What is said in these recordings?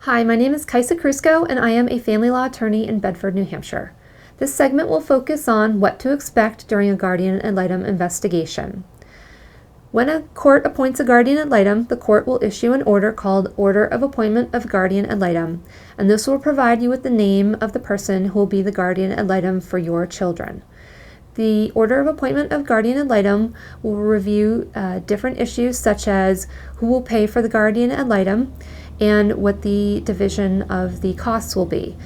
Hi, my name is Kaisa Krusko, and I am a family law attorney in Bedford, New Hampshire. This segment will focus on what to expect during a guardian ad litem investigation. When a court appoints a guardian ad litem, the court will issue an order called Order of Appointment of Guardian ad litem, and this will provide you with the name of the person who will be the guardian ad litem for your children. The Order of Appointment of Guardian ad litem will review different issues such as who will pay for the guardian ad litem and what the division of the costs will be.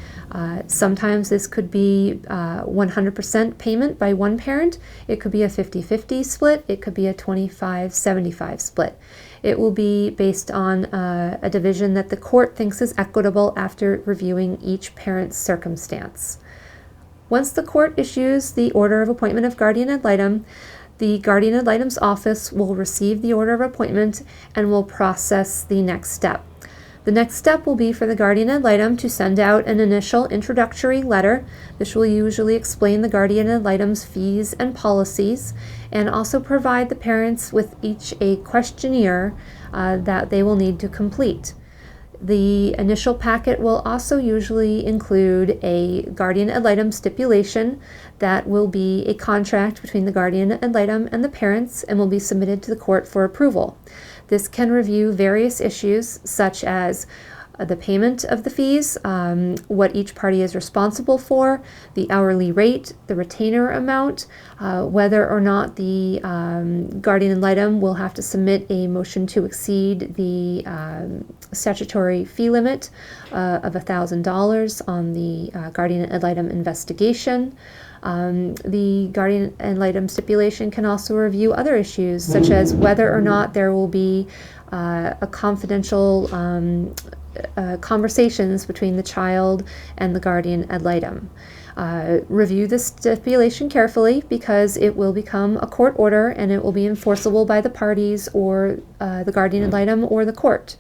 Sometimes this could be 100% payment by one parent. It could be a 50-50 split. It could be a 25-75 split. It will be based on a division that the court thinks is equitable after reviewing each parent's circumstance. Once the court issues the Order of Appointment of Guardian ad litem, the guardian ad litem's office will receive the order of appointment and will process the next step. The next step will be for the guardian ad litem to send out an initial introductory letter. This will usually explain the guardian ad litem's fees and policies, and also provide the parents with each a questionnaire that they will need to complete. The initial packet will also usually include a guardian ad litem stipulation that will be a contract between the guardian ad litem and the parents and will be submitted to the court for approval. This can review various issues such as the payment of the fees, what each party is responsible for, the hourly rate, the retainer amount, whether or not the guardian ad litem will have to submit a motion to exceed the statutory fee limit of $1,000 on the guardian ad litem investigation. The guardian ad litem stipulation can also review other issues such as whether or not there will be a confidential conversations between the child and the guardian ad litem. Review the stipulation carefully because it will become a court order and it will be enforceable by the parties or the guardian ad litem or the court.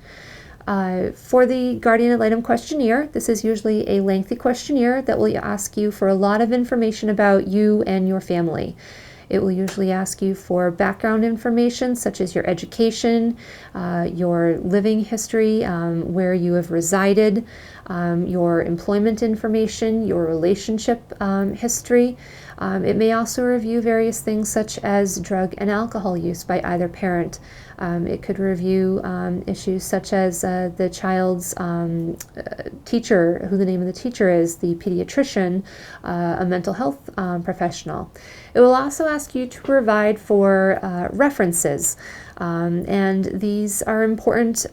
For the guardian ad litem questionnaire, this is usually a lengthy questionnaire that will ask you for a lot of information about you and your family. It will usually ask you for background information such as your education, your living history, where you have resided, your employment information, your relationship history. It may also review various things such as drug and alcohol use by either parent. It could review issues such as the child's teacher, who the name of the teacher is, the pediatrician, a mental health professional. It will also ask you to provide for references, and these are important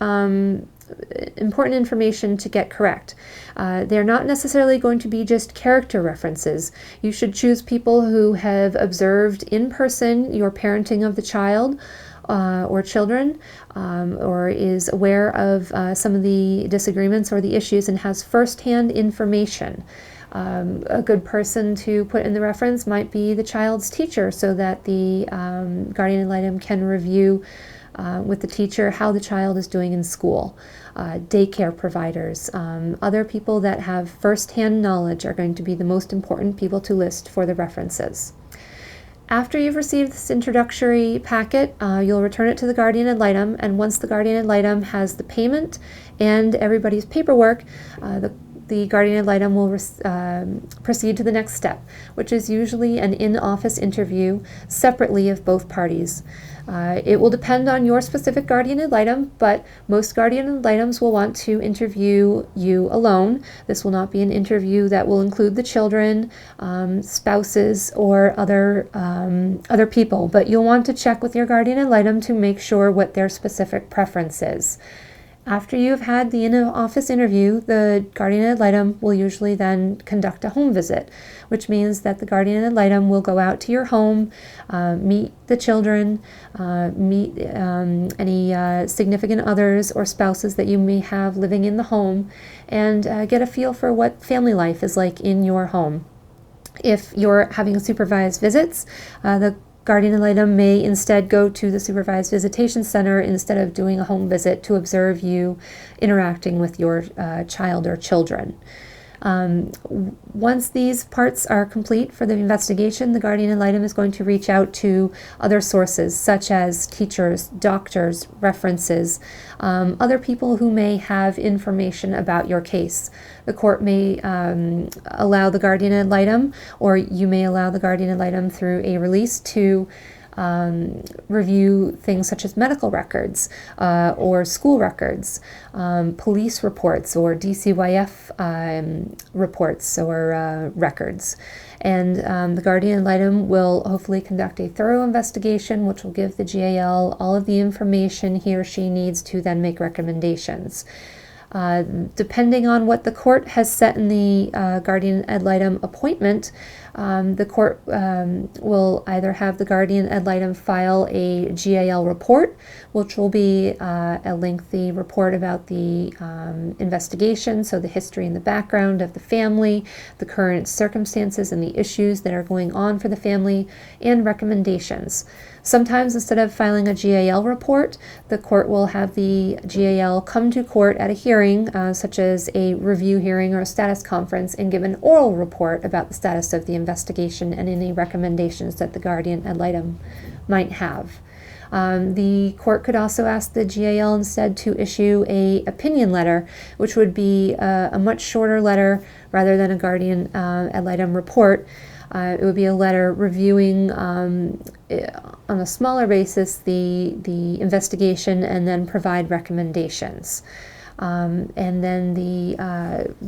information to get correct. They're not necessarily going to be just character references. You should choose people who have observed in person your parenting of the child or children, or is aware of some of the disagreements or the issues and has firsthand information. A good person to put in the reference might be the child's teacher so that the guardian ad litem can review with the teacher how the child is doing in school. Daycare providers, other people that have firsthand knowledge are going to be the most important people to list for the references. After you've received this introductory packet, you'll return it to the guardian ad litem, and once the guardian ad litem has the payment and everybody's paperwork, the guardian ad litem will proceed to the next step, which is usually an in-office interview separately of both parties. It will depend on your specific guardian ad litem, but most guardian ad litems will want to interview you alone. This will not be an interview that will include the children, spouses, or other people, but you'll want to check with your guardian ad litem to make sure what their specific preference is. After you've had the in-office interview, the guardian ad litem will usually then conduct a home visit, which means that the guardian ad litem will go out to your home, meet the children, meet any significant others or spouses that you may have living in the home, and get a feel for what family life is like in your home. If you're having supervised visits, the guardian ad litem may instead go to the supervised visitation center instead of doing a home visit to observe you interacting with your child or children. Once these parts are complete for the investigation, the guardian ad litem is going to reach out to other sources such as teachers, doctors, references, other people who may have information about your case. The court may allow the guardian ad litem, or you may allow the guardian ad litem through a release to review things such as medical records or school records, police reports, or DCYF reports or records. And the guardian ad litem will hopefully conduct a thorough investigation, which will give the GAL all of the information he or she needs to then make recommendations. Depending on what the court has set in the guardian ad litem appointment, the court will either have the guardian ad litem file a GAL report, which will be a lengthy report about the investigation, so the history and the background of the family, the current circumstances and the issues that are going on for the family, and recommendations. Sometimes instead of filing a GAL report, the court will have the GAL come to court at a hearing, such as a review hearing or a status conference, and give an oral report about the status of the investigation and any recommendations that the guardian ad litem might have. The court could also ask the GAL instead to issue an opinion letter, which would be a much shorter letter rather than a guardian ad litem report. It would be a letter reviewing on a smaller basis the investigation and then provide recommendations. And then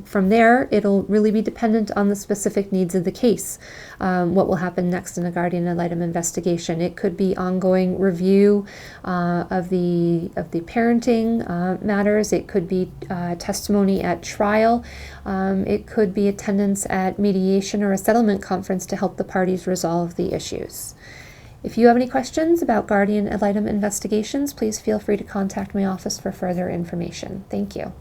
from there, it'll really be dependent on the specific needs of the case. What will happen next in a guardian ad litem investigation? It could be ongoing review of the parenting matters. It could be testimony at trial. It could be attendance at mediation or a settlement conference to help the parties resolve the issues. If you have any questions about guardian ad litem investigations, please feel free to contact my office for further information. Thank you.